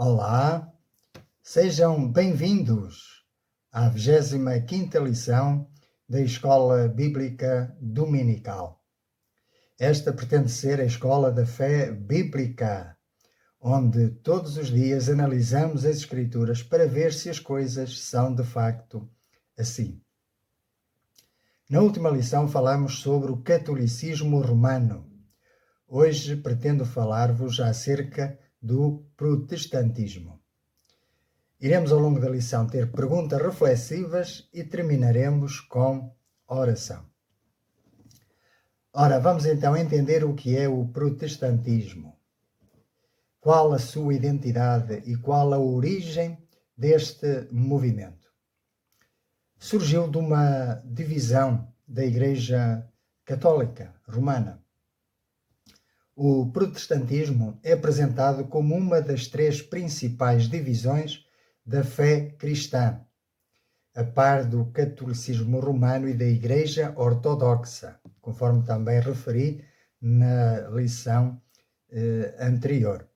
Olá, sejam bem-vindos à 25ª lição da Escola Bíblica Dominical. Esta pretende ser a escola da fé bíblica, onde todos os dias analisamos as Escrituras para ver se as coisas são de facto assim. Na última lição falamos sobre o catolicismo romano. Hoje pretendo falar-vos acerca do protestantismo. Iremos ao longo da lição ter perguntas reflexivas e terminaremos com oração. Ora, vamos então entender o que é o protestantismo. Qual a sua identidade e qual a origem deste movimento? Surgiu de uma divisão da Igreja Católica Romana. O protestantismo é apresentado como uma das três principais divisões da fé cristã, a par do catolicismo romano e da Igreja Ortodoxa, conforme também referi na lição anterior.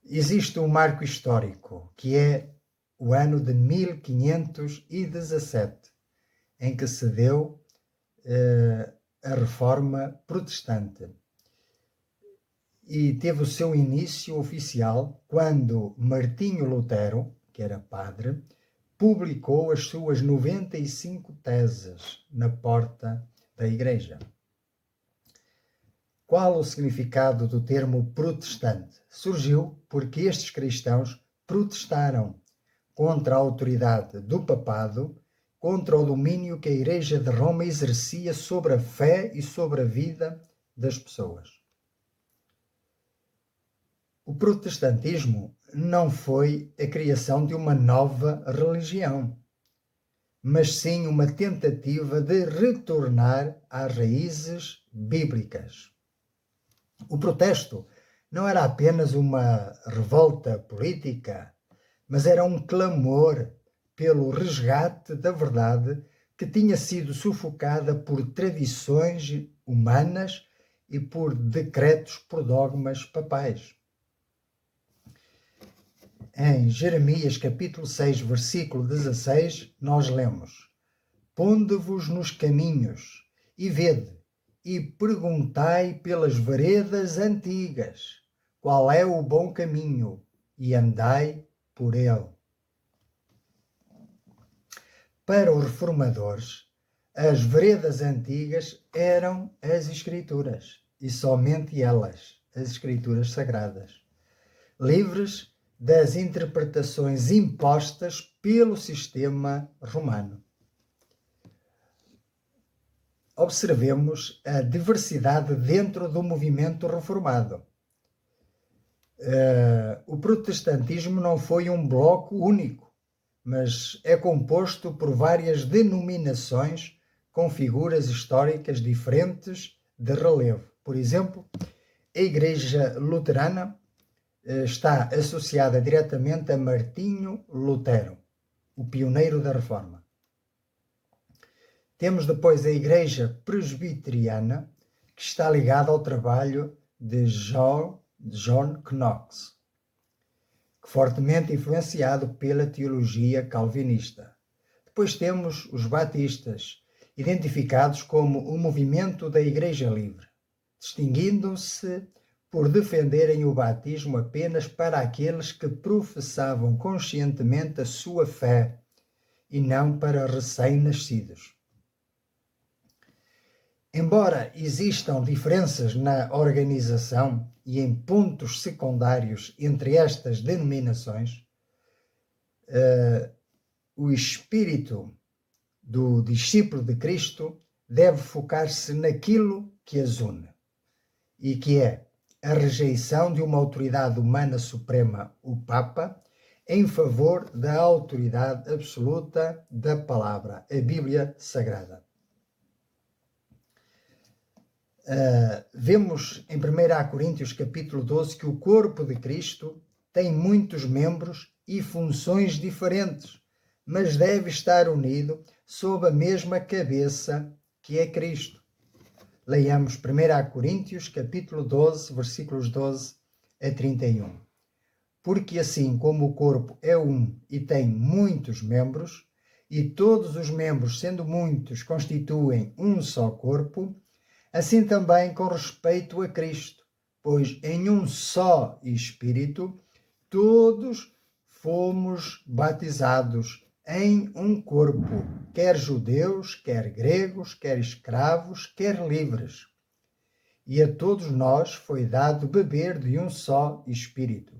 Existe um marco histórico, que é o ano de 1517, em que se deu a Reforma Protestante. E teve o seu início oficial quando Martinho Lutero, que era padre, publicou as suas 95 teses na porta da igreja. Qual o significado do termo protestante? Surgiu porque estes cristãos protestaram contra a autoridade do papado, contra o domínio que a Igreja de Roma exercia sobre a fé e sobre a vida das pessoas. O protestantismo não foi a criação de uma nova religião, mas sim uma tentativa de retornar às raízes bíblicas. O protesto não era apenas uma revolta política, mas era um clamor pelo resgate da verdade que tinha sido sufocada por tradições humanas e por decretos, por dogmas papais. Em Jeremias capítulo 6, versículo 16, nós lemos: Ponde-vos nos caminhos e vede, e perguntai pelas veredas antigas, qual é o bom caminho, e andai por ele. Para os reformadores, as veredas antigas eram as Escrituras, e somente elas, as Escrituras sagradas, livres das interpretações impostas pelo sistema romano. Observemos a diversidade dentro do movimento reformado. O protestantismo não foi um bloco único, mas é composto por várias denominações com figuras históricas diferentes de relevo. Por exemplo, a Igreja Luterana está associada diretamente a Martinho Lutero, o pioneiro da Reforma. Temos depois a Igreja Presbiteriana, que está ligada ao trabalho de John Knox, fortemente influenciado pela teologia calvinista. Depois temos os batistas, identificados como o movimento da Igreja Livre, distinguindo-se por defenderem o batismo apenas para aqueles que professavam conscientemente a sua fé e não para recém-nascidos. Embora existam diferenças na organização e em pontos secundários entre estas denominações, o espírito do discípulo de Cristo deve focar-se naquilo que as une, e que é a rejeição de uma autoridade humana suprema, o Papa, em favor da autoridade absoluta da palavra, a Bíblia Sagrada. Vemos em 1 Coríntios capítulo 12 que o corpo de Cristo tem muitos membros e funções diferentes, mas deve estar unido sob a mesma cabeça que é Cristo. Leiamos 1 Coríntios capítulo 12, versículos 12 a 31. porque assim como o corpo é um e tem muitos membros, e todos os membros, sendo muitos, constituem um só corpo, assim também com respeito a Cristo, pois em um só Espírito todos fomos batizados em um corpo, quer judeus, quer gregos, quer escravos, quer livres. E a todos nós foi dado beber de um só Espírito,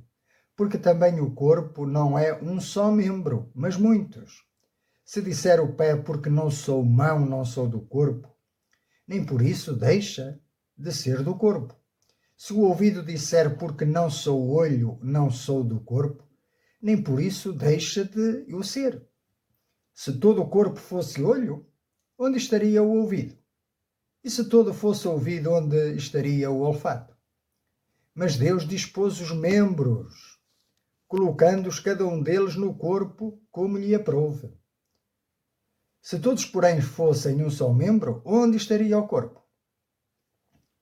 porque também o corpo não é um só membro, mas muitos. Se disser o pé, porque não sou mão, não sou do corpo, nem por isso deixa de ser do corpo. Se o ouvido disser, porque não sou olho, não sou do corpo, nem por isso deixa de o ser. Se todo o corpo fosse olho, onde estaria o ouvido? E se todo fosse ouvido, onde estaria o olfato? Mas Deus dispôs os membros, colocando-os cada um deles no corpo como lhe aprouve. Se todos, porém, fossem um só membro, onde estaria o corpo?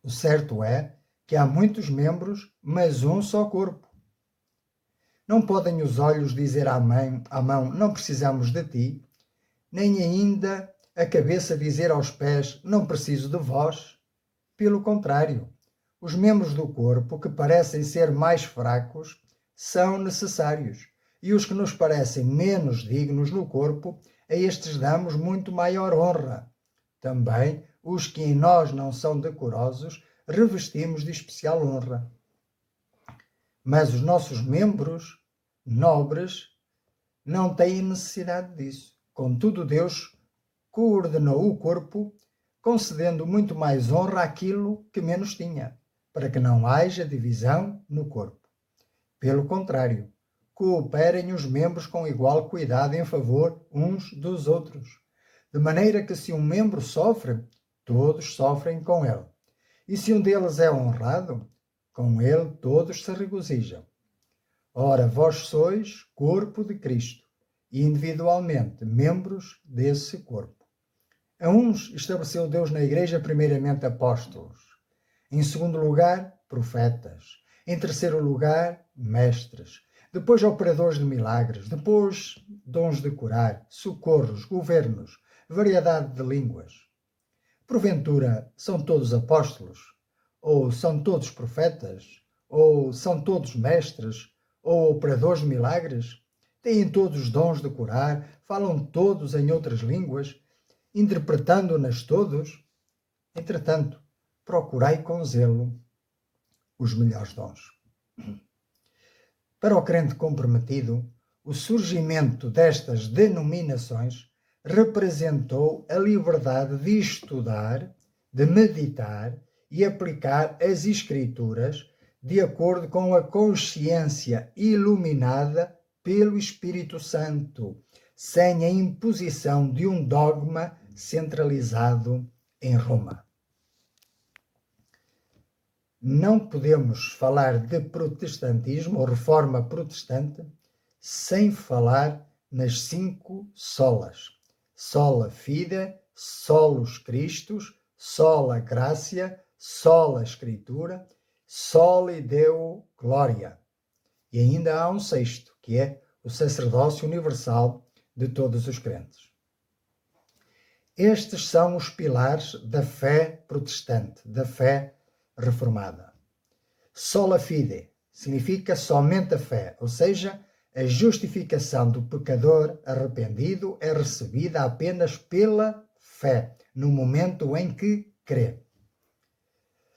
O certo é que há muitos membros, mas um só corpo. Não podem os olhos dizer à mão, não precisamos de ti, nem ainda a cabeça dizer aos pés, não preciso de vós. Pelo contrário, os membros do corpo, que parecem ser mais fracos, são necessários, e os que nos parecem menos dignos no corpo, a estes damos muito maior honra. Também os que em nós não são decorosos, revestimos de especial honra. Mas os nossos membros nobres não têm necessidade disso. Contudo, Deus coordenou o corpo, concedendo muito mais honra àquilo que menos tinha, para que não haja divisão no corpo. Pelo contrário, cooperem os membros com igual cuidado em favor uns dos outros, de maneira que se um membro sofre, todos sofrem com ele. E se um deles é honrado, com ele todos se regozijam. Ora, vós sois corpo de Cristo, e individualmente membros desse corpo. A uns estabeleceu Deus na Igreja primeiramente apóstolos, em segundo lugar, profetas, em terceiro lugar, mestres, depois operadores de milagres, depois dons de curar, socorros, governos, variedade de línguas. Porventura, são todos apóstolos? Ou são todos profetas? Ou são todos mestres? Ou operadores de milagres? Têm todos dons de curar? Falam todos em outras línguas? Interpretando-nas todos? Entretanto, procurai com zelo os melhores dons. Para o crente comprometido, o surgimento destas denominações representou a liberdade de estudar, de meditar e aplicar as Escrituras de acordo com a consciência iluminada pelo Espírito Santo, sem a imposição de um dogma centralizado em Roma. Não podemos falar de protestantismo ou reforma protestante sem falar nas 5 solas. Sola fide, solus Christus, sola gratia, sola Escritura, soli Deo gloria. E ainda há um 6º, que é o sacerdócio universal de todos os crentes. Estes são os pilares da fé protestante, da fé reformada. Sola fide significa somente a fé, ou seja, a justificação do pecador arrependido é recebida apenas pela fé, no momento em que crê.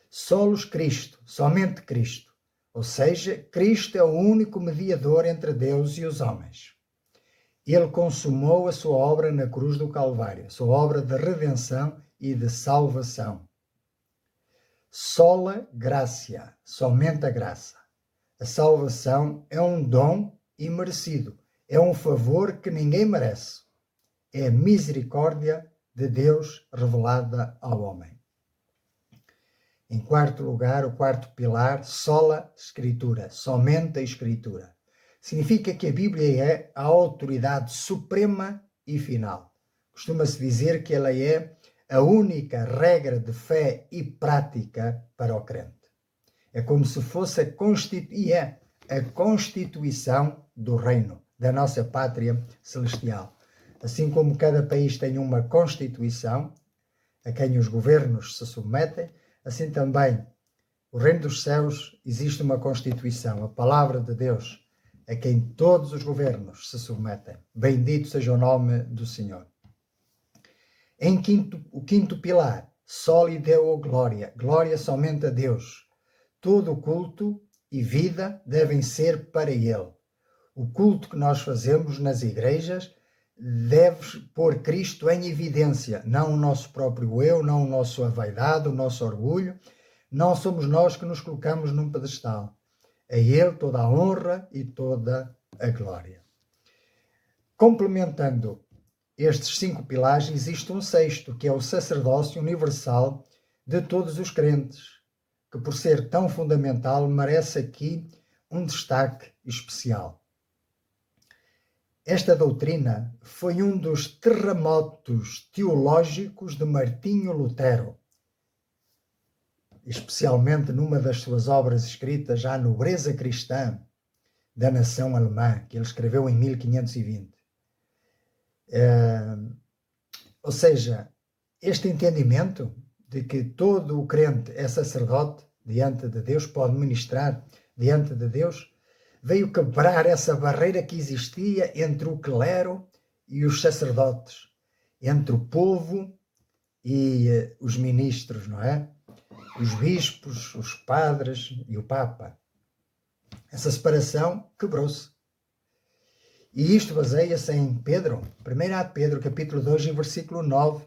Solus Cristo, somente Cristo, ou seja, Cristo é o único mediador entre Deus e os homens. Ele consumou a sua obra na cruz do Calvário, sua obra de redenção e de salvação. Sola gratia, somente a graça. A salvação é um dom imerecido, é um favor que ninguém merece. É a misericórdia de Deus revelada ao homem. Em quarto lugar, o quarto pilar, sola Escritura, somente a Escritura. Significa que a Bíblia é a autoridade suprema e final. Costuma-se dizer que ela é a única regra de fé e prática para o crente. É como se fosse a constituição do reino, da nossa pátria celestial. Assim como cada país tem uma constituição, a quem os governos se submetem, assim também o reino dos céus existe uma constituição, a palavra de Deus, a quem todos os governos se submetem. Bendito seja o nome do Senhor. O quinto pilar, soli Deo glória, glória somente a Deus. Todo o culto e vida devem ser para Ele. O culto que nós fazemos nas igrejas deve pôr Cristo em evidência, não o nosso próprio eu, não a nossa vaidade, o nosso orgulho. Não somos nós que nos colocamos num pedestal. A Ele toda a honra e toda a glória. Complementando estes 5 pilares, existe um sexto, que é o sacerdócio universal de todos os crentes, que por ser tão fundamental merece aqui um destaque especial. Esta doutrina foi um dos terremotos teológicos de Martinho Lutero, especialmente numa das suas obras escritas, A Nobreza Cristã da Nação Alemã, que ele escreveu em 1520. Ou seja, este entendimento de que todo o crente é sacerdote diante de Deus, pode ministrar diante de Deus, veio quebrar essa barreira que existia entre o clero e os sacerdotes, entre o povo e os ministros, não é? Os bispos, os padres e o Papa. Essa separação quebrou-se. E isto baseia-se em Pedro, 1 Pedro, capítulo 2, versículo 9.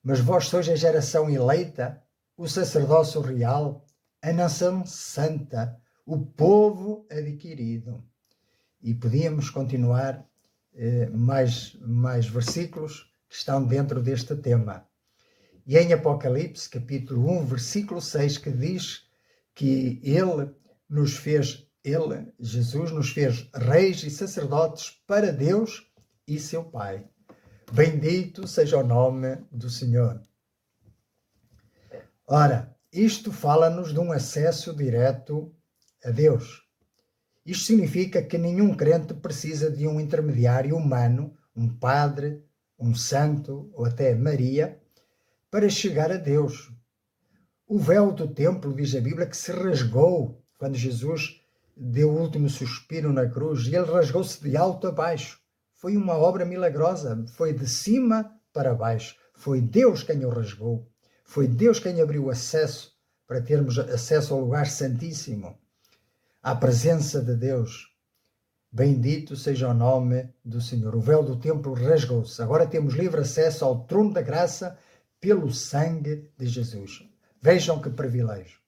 Mas vós sois a geração eleita, o sacerdócio real, a nação santa, o povo adquirido. E podíamos continuar mais versículos que estão dentro deste tema. E em Apocalipse, capítulo 1, versículo 6, que diz que Jesus nos fez reis e sacerdotes para Deus e seu Pai. Bendito seja o nome do Senhor. Ora, isto fala-nos de um acesso direto a Deus. Isto significa que nenhum crente precisa de um intermediário humano, um padre, um santo ou até Maria, para chegar a Deus. O véu do templo, diz a Bíblia, que se rasgou quando Jesus deu o último suspiro na cruz, e ele rasgou-se de alto a baixo. Foi uma obra milagrosa, foi de cima para baixo. Foi Deus quem o rasgou. Foi Deus quem abriu acesso para termos acesso ao lugar santíssimo, à presença de Deus. Bendito seja o nome do Senhor. O véu do templo rasgou-se. Agora temos livre acesso ao trono da graça pelo sangue de Jesus. Vejam que privilégio.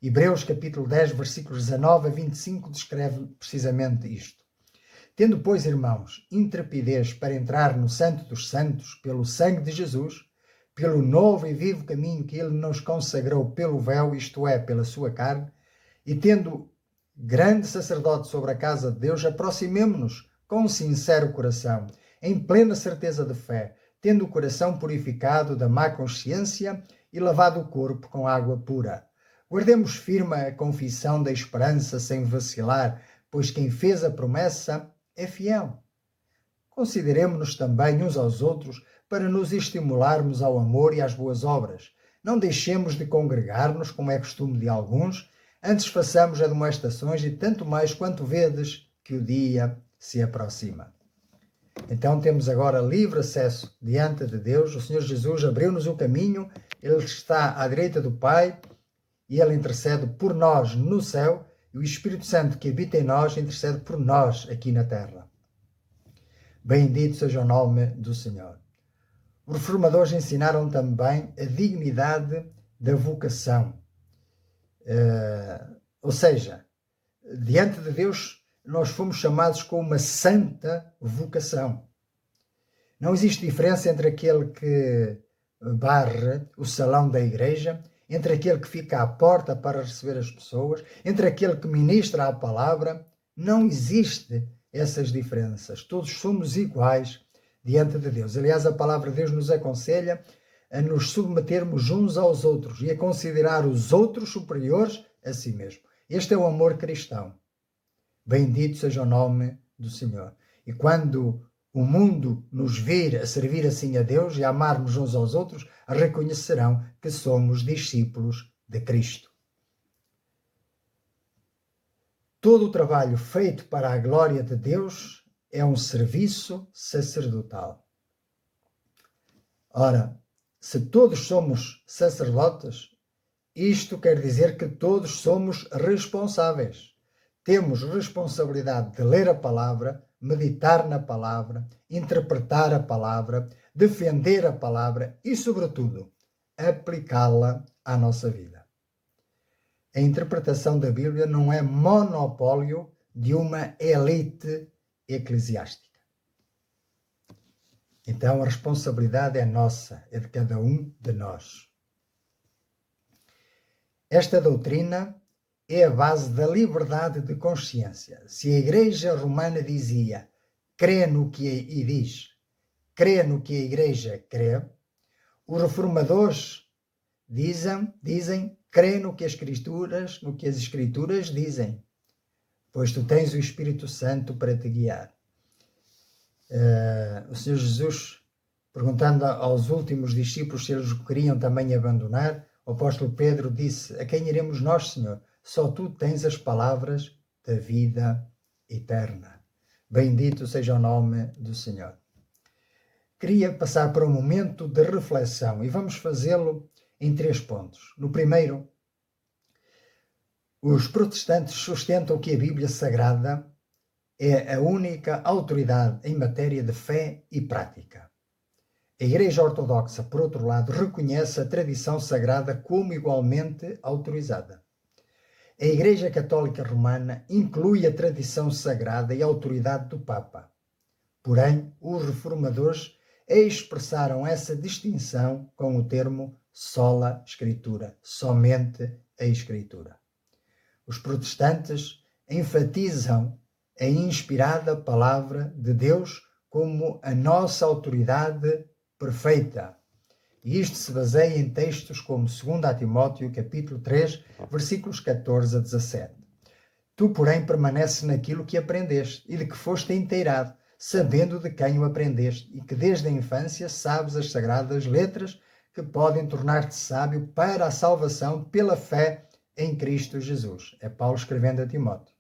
Hebreus capítulo 10, versículos 19 a 25 descreve precisamente isto. Tendo, pois, irmãos, intrepidez para entrar no Santo dos Santos pelo sangue de Jesus, pelo novo e vivo caminho que ele nos consagrou pelo véu, isto é, pela sua carne, e tendo grande sacerdote sobre a casa de Deus, aproximemo-nos com um sincero coração, em plena certeza de fé, tendo o coração purificado da má consciência e lavado o corpo com água pura. Guardemos firme a confissão da esperança sem vacilar, pois quem fez a promessa é fiel. Consideremo-nos também uns aos outros para nos estimularmos ao amor e às boas obras. Não deixemos de congregar-nos, como é costume de alguns, antes façamos admoestações e tanto mais quanto vedes que o dia se aproxima. Então temos agora livre acesso diante de Deus. O Senhor Jesus abriu-nos o caminho, Ele está à direita do Pai e Ele intercede por nós no céu, e o Espírito Santo que habita em nós intercede por nós aqui na terra. Bendito seja o nome do Senhor. Os reformadores ensinaram também a dignidade da vocação. Ou seja, diante de Deus nós fomos chamados com uma santa vocação. Não existe diferença entre aquele que barre o salão da igreja, entre aquele que fica à porta para receber as pessoas, entre aquele que ministra a palavra. Não existe essas diferenças. Todos somos iguais diante de Deus. Aliás, a palavra de Deus nos aconselha a nos submetermos uns aos outros e a considerar os outros superiores a si mesmo. Este é o amor cristão. Bendito seja o nome do Senhor. E quando o mundo nos vir a servir assim a Deus e a amarmos uns aos outros, reconhecerão que somos discípulos de Cristo. Todo o trabalho feito para a glória de Deus é um serviço sacerdotal. Ora, se todos somos sacerdotes, isto quer dizer que todos somos responsáveis. Temos responsabilidade de ler a palavra, meditar na palavra, interpretar a palavra, defender a palavra e, sobretudo, aplicá-la à nossa vida. A interpretação da Bíblia não é monopólio de uma elite eclesiástica. Então a responsabilidade é nossa, é de cada um de nós. Esta doutrina é a base da liberdade de consciência. Se a Igreja Romana dizia, crê no que e diz, crê no que a Igreja crê, os reformadores dizem, crê no que as Escrituras dizem, pois tu tens o Espírito Santo para te guiar. O Senhor Jesus, perguntando aos últimos discípulos se eles o queriam também abandonar, o apóstolo Pedro disse, a quem iremos nós, Senhor? Só tu tens as palavras da vida eterna. Bendito seja o nome do Senhor. Queria passar para um momento de reflexão e vamos fazê-lo em 3 pontos. No primeiro, os protestantes sustentam que a Bíblia Sagrada é a única autoridade em matéria de fé e prática. A Igreja Ortodoxa, por outro lado, reconhece a tradição sagrada como igualmente autorizada. A Igreja Católica Romana inclui a tradição sagrada e a autoridade do Papa. Porém, os reformadores expressaram essa distinção com o termo sola Scriptura, somente a Escritura. Os protestantes enfatizam a inspirada palavra de Deus como a nossa autoridade perfeita. E isto se baseia em textos como 2 Timóteo, capítulo 3, versículos 14 a 17. Tu, porém, permaneces naquilo que aprendeste e de que foste inteirado, sabendo de quem o aprendeste, e que desde a infância sabes as sagradas letras que podem tornar-te sábio para a salvação pela fé em Cristo Jesus. É Paulo escrevendo a Timóteo.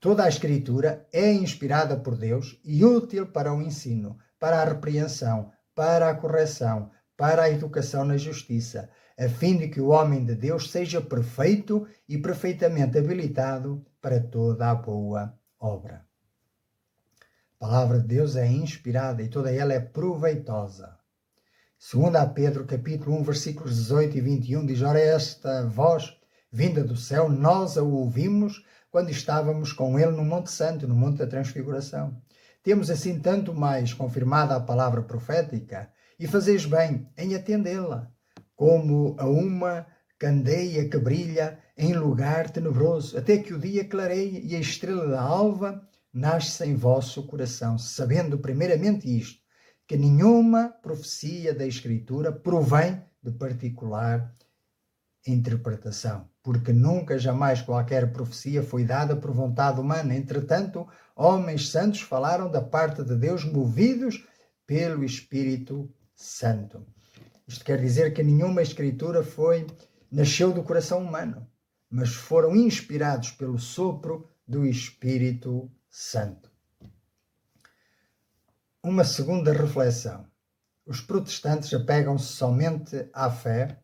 Toda a Escritura é inspirada por Deus e útil para o ensino, para a repreensão, para a correção, para a educação na justiça, a fim de que o homem de Deus seja perfeito e perfeitamente habilitado para toda a boa obra. A palavra de Deus é inspirada e toda ela é proveitosa. 2 Pedro, capítulo 1, versículos 18 e 21, diz, ora, esta voz vinda do céu, nós a ouvimos quando estávamos com ele no Monte Santo, no Monte da Transfiguração. Temos assim tanto mais confirmada a palavra profética, e fazeis bem em atendê-la, como a uma candeia que brilha em lugar tenebroso, até que o dia clareie e a estrela da alva nasce em vosso coração, sabendo primeiramente isto, que nenhuma profecia da Escritura provém de particular interpretação, porque nunca jamais qualquer profecia foi dada por vontade humana. Entretanto, homens santos falaram da parte de Deus, movidos pelo Espírito Santo. Isto quer dizer que nenhuma Escritura nasceu do coração humano, mas foram inspirados pelo sopro do Espírito Santo. Uma segunda reflexão. Os protestantes apegam-se somente à fé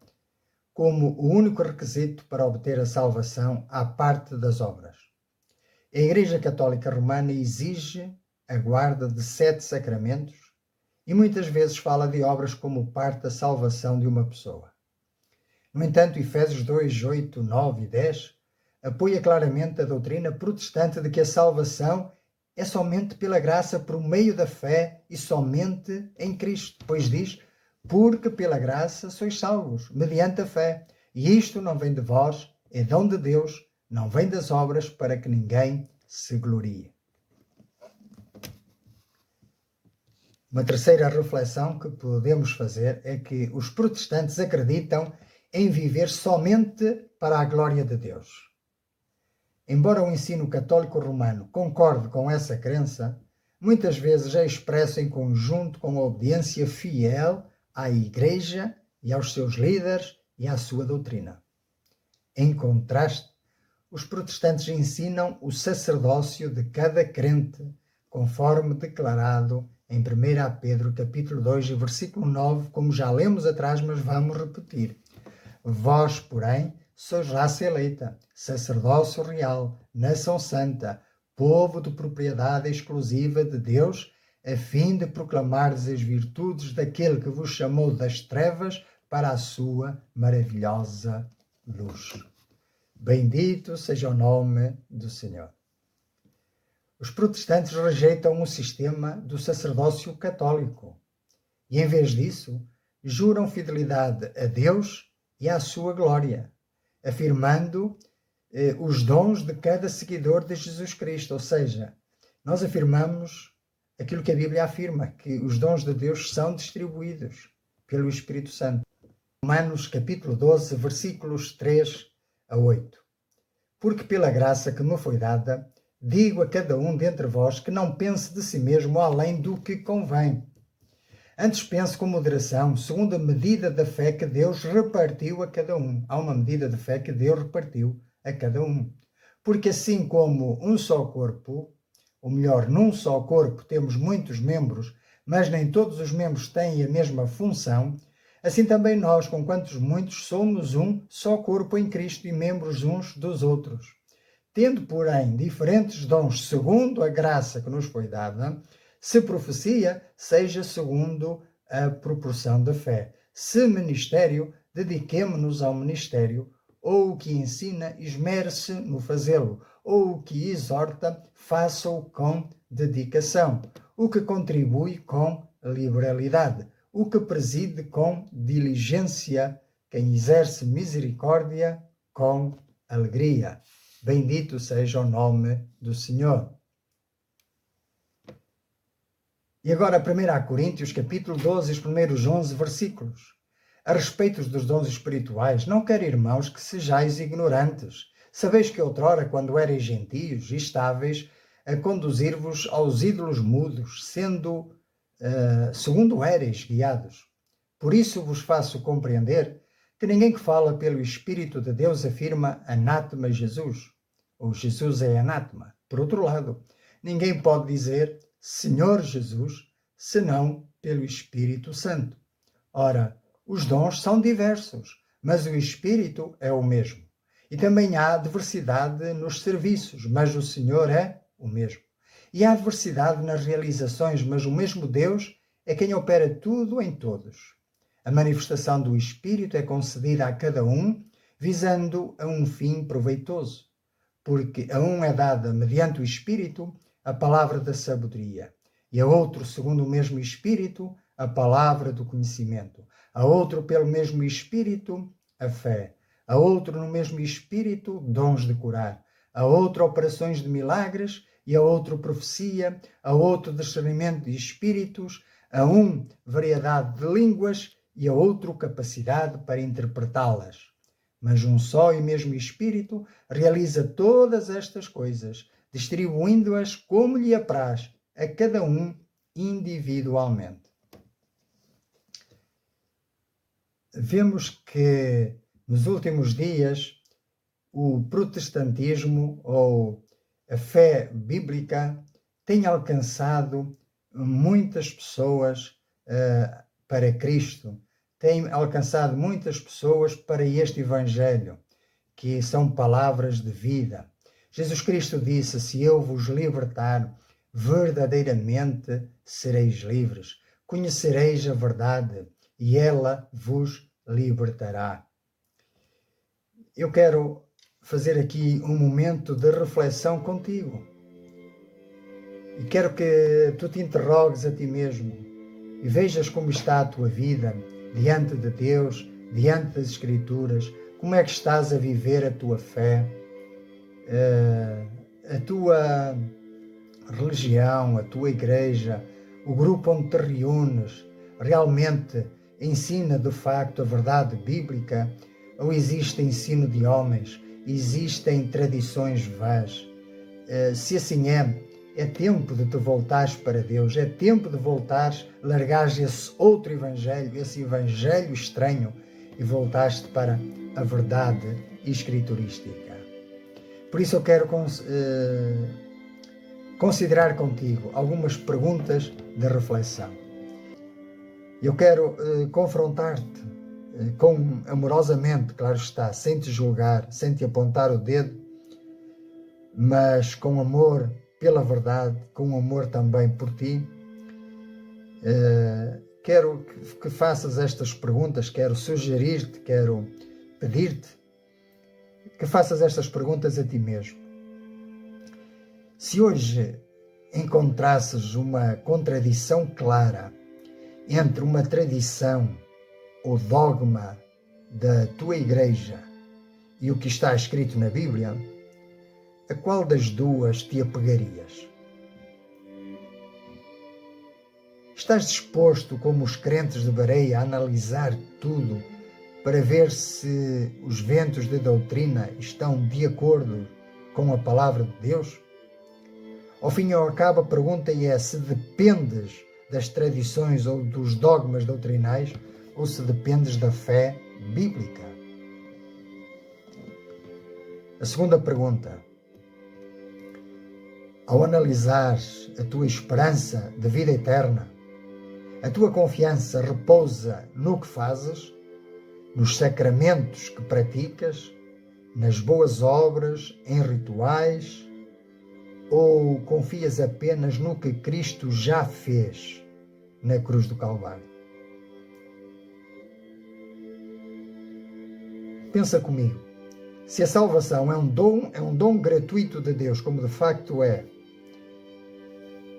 como o único requisito para obter a salvação à parte das obras. A Igreja Católica Romana exige a guarda de 7 sacramentos e muitas vezes fala de obras como parte da salvação de uma pessoa. No entanto, Efésios 2, 8, 9 e 10 apoia claramente a doutrina protestante de que a salvação é somente pela graça por meio da fé e somente em Cristo, pois diz, porque pela graça sois salvos, mediante a fé, e isto não vem de vós, é dom de Deus, não vem das obras, para que ninguém se glorie. Uma terceira reflexão que podemos fazer é que os protestantes acreditam em viver somente para a glória de Deus. embora o ensino católico romano concorde com essa crença, muitas vezes é expresso em conjunto com a obediência fiel à Igreja e aos seus líderes e à sua doutrina. Em contraste, os protestantes ensinam o sacerdócio de cada crente, conforme declarado em 1 Pedro capítulo 2, versículo 9, como já lemos atrás, mas vamos repetir. Vós, porém, sois raça eleita, sacerdócio real, nação santa, povo de propriedade exclusiva de Deus, a fim de proclamardes as virtudes daquele que vos chamou das trevas para a sua maravilhosa luz. Bendito seja o nome do Senhor. Os protestantes rejeitam o sistema do sacerdócio católico e, em vez disso, juram fidelidade a Deus e à sua glória, afirmando os dons de cada seguidor de Jesus Cristo. Ou seja, nós afirmamos aquilo que a Bíblia afirma, que os dons de Deus são distribuídos pelo Espírito Santo. Romanos capítulo 12, versículos 3 a 8. Porque pela graça que me foi dada, digo a cada um dentre vós que não pense de si mesmo além do que convém. Antes pense com moderação, segundo a medida da fé que Deus repartiu a cada um. Há uma medida de fé que Deus repartiu a cada um. Porque assim como um só corpo, ou melhor, num só corpo temos muitos membros, mas nem todos os membros têm a mesma função, assim também nós, com quantos muitos, somos um só corpo em Cristo e membros uns dos outros. Tendo, porém, diferentes dons segundo a graça que nos foi dada, se profecia, seja segundo a proporção da fé. Se ministério, dediquemo-nos ao ministério, ou o que ensina, esmere-se no fazê-lo, ou o que exorta, faça-o com dedicação, o que contribui com liberalidade, o que preside com diligência, quem exerce misericórdia com alegria. Bendito seja o nome do Senhor. E agora 1 Coríntios, capítulo 12, os primeiros 11 versículos. A respeito dos dons espirituais, não quero, irmãos, que sejais ignorantes. Sabeis que outrora, quando erais gentios e estáveis, a conduzir-vos aos ídolos mudos, sendo, segundo erais guiados. Por isso vos faço compreender que ninguém que fala pelo Espírito de Deus afirma anátema Jesus, ou Jesus é anátema. Por outro lado, ninguém pode dizer Senhor Jesus, senão pelo Espírito Santo. Ora, os dons são diversos, mas o Espírito é o mesmo. E também há diversidade nos serviços, mas o Senhor é o mesmo. E há diversidade nas realizações, mas o mesmo Deus é quem opera tudo em todos. A manifestação do Espírito é concedida a cada um, visando a um fim proveitoso, porque a um é dada, mediante o Espírito, a palavra da sabedoria, e a outro, segundo o mesmo Espírito, a palavra do conhecimento, a outro, pelo mesmo Espírito, a fé, a outro, no mesmo Espírito, dons de curar, a outro, operações de milagres, e a outro, profecia, a outro, discernimento de espíritos, a um, variedade de línguas, e a outro, capacidade para interpretá-las. Mas um só e mesmo Espírito realiza todas estas coisas, distribuindo-as como lhe apraz a cada um individualmente. Vemos que nos últimos dias o protestantismo ou a fé bíblica tem alcançado muitas pessoas para Cristo, tem alcançado muitas pessoas para este Evangelho, que são palavras de vida. Jesus Cristo disse, se eu vos libertar, verdadeiramente sereis livres. Conhecereis a verdade e ela vos libertará. Eu quero fazer aqui um momento de reflexão contigo. E quero que tu te interrogues a ti mesmo e vejas como está a tua vida diante de Deus, diante das Escrituras, como é que estás a viver a tua fé, a tua religião, a tua igreja, o grupo onde te reúnes, realmente ensina de facto a verdade bíblica ou existe ensino de homens? existem tradições vãs. Se assim é tempo de te voltares para Deus, é tempo de voltares, largares esse outro evangelho, esse evangelho estranho, e voltaste para a verdade escriturística. Por isso eu quero considerar contigo algumas perguntas de reflexão. Eu quero confrontar-te amorosamente, claro está, sem te julgar, sem te apontar o dedo, mas com amor pela verdade, com amor também por ti. Quero que faças estas perguntas, quero sugerir-te, quero pedir-te que faças estas perguntas a ti mesmo. Se hoje encontrasses uma contradição clara entre uma tradição ou dogma da tua igreja e o que está escrito na Bíblia, a qual das duas te apegarias? Estás disposto, como os crentes de Bereia, a analisar tudo para ver se os ventos de doutrina estão de acordo com a palavra de Deus? Ao fim e ao cabo, a pergunta é se dependes das tradições ou dos dogmas doutrinais ou se dependes da fé bíblica. A segunda pergunta: ao analisar a tua esperança de vida eterna, a tua confiança repousa no que fazes, nos sacramentos que praticas, nas boas obras, em rituais, ou confias apenas no que Cristo já fez na cruz do Calvário? Pensa comigo, se a salvação é um dom gratuito de Deus, como de facto é,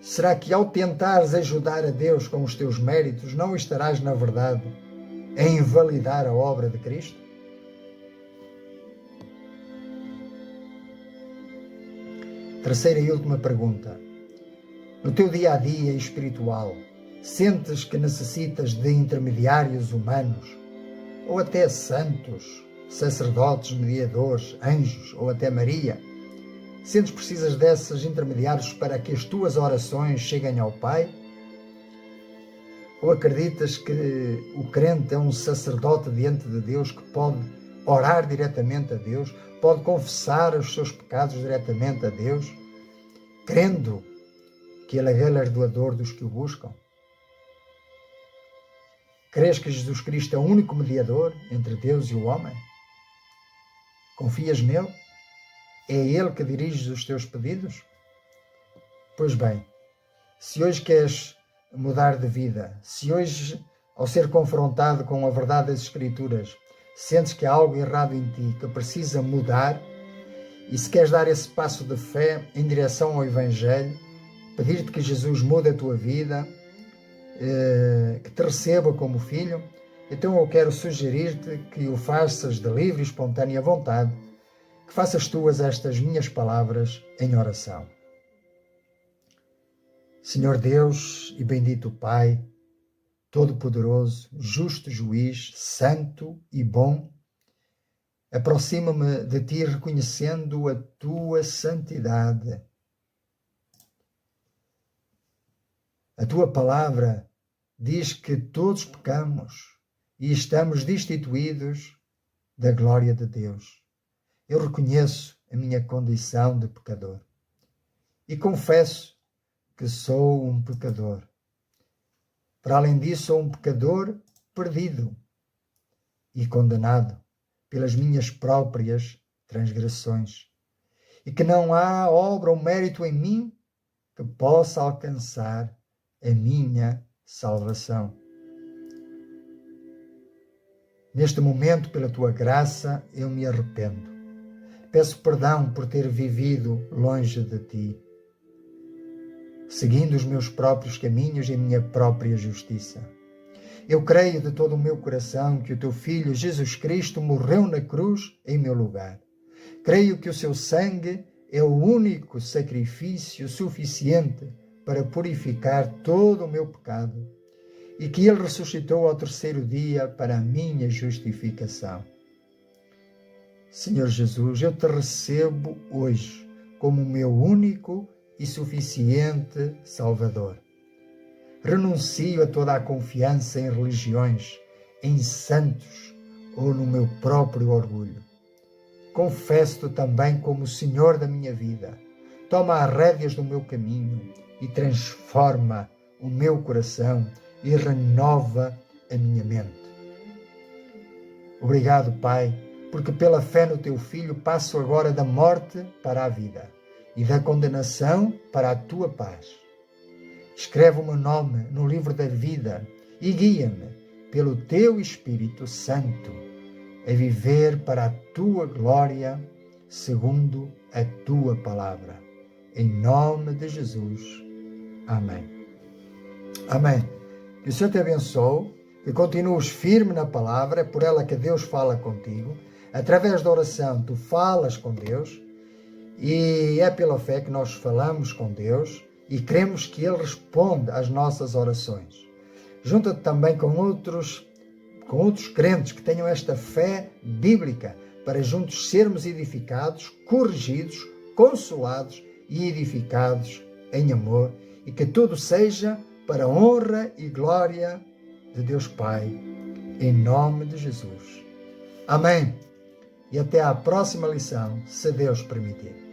será que ao tentares ajudar a Deus com os teus méritos, não estarás, na verdade, a invalidar a obra de Cristo? Terceira e última pergunta. No teu dia-a-dia espiritual, sentes que necessitas de intermediários humanos, ou até santos, sacerdotes, mediadores, anjos, ou até Maria? Sentes que precisas desses intermediários para que as tuas orações cheguem ao Pai? Ou acreditas que o crente é um sacerdote diante de Deus que pode orar diretamente a Deus, pode confessar os seus pecados diretamente a Deus, crendo que Ele é galardoador dos que o buscam? Crês que Jesus Cristo é o único mediador entre Deus e o homem? Confias nele? É Ele que dirige os teus pedidos? Pois bem, se hoje queres mudar de vida, se hoje, ao ser confrontado com a verdade das Escrituras, sentes que há algo errado em ti, que precisa mudar, e se queres dar esse passo de fé em direção ao Evangelho, pedir-te que Jesus mude a tua vida, que te receba como filho, então eu quero sugerir-te que o faças de livre e espontânea vontade, que faças tuas estas minhas palavras em oração. Senhor Deus e bendito Pai, Todo-Poderoso, justo Juiz, santo e bom, aproxima-me de Ti reconhecendo a Tua santidade. A Tua palavra diz que todos pecamos e estamos destituídos da glória de Deus. Eu reconheço a minha condição de pecador e confesso que sou um pecador. Para além disso, sou um pecador perdido e condenado pelas minhas próprias transgressões, e que não há obra ou mérito em mim que possa alcançar a minha salvação. Neste momento, pela Tua graça, eu me arrependo. Peço perdão por ter vivido longe de Ti, seguindo os meus próprios caminhos e a minha própria justiça. Eu creio de todo o meu coração que o Teu Filho Jesus Cristo morreu na cruz em meu lugar. Creio que o Seu sangue é o único sacrifício suficiente para purificar todo o meu pecado e que Ele ressuscitou ao terceiro dia para a minha justificação. Senhor Jesus, eu te recebo hoje como o meu único e suficiente Salvador. Renuncio a toda a confiança em religiões, em santos ou no meu próprio orgulho. Confesso-te também como o Senhor da minha vida. Toma as rédeas do meu caminho e transforma o meu coração e renova a minha mente. Obrigado, Pai, porque pela fé no Teu Filho passo agora da morte para a vida e da condenação para a Tua paz. Escreve o meu nome no livro da vida e guia-me pelo Teu Espírito Santo a viver para a Tua glória, segundo a Tua palavra. Em nome de Jesus. Amém. Amém. Que o Senhor te abençoe, que continues firme na palavra, é por ela que Deus fala contigo. Através da oração tu falas com Deus e é pela fé que nós falamos com Deus e cremos que Ele responde às nossas orações. Junta-te também com outros crentes que tenham esta fé bíblica para juntos sermos edificados, corrigidos, consolados e edificados em amor e que tudo seja para a honra e glória de Deus Pai, em nome de Jesus. Amém. E até à próxima lição, se Deus permitir.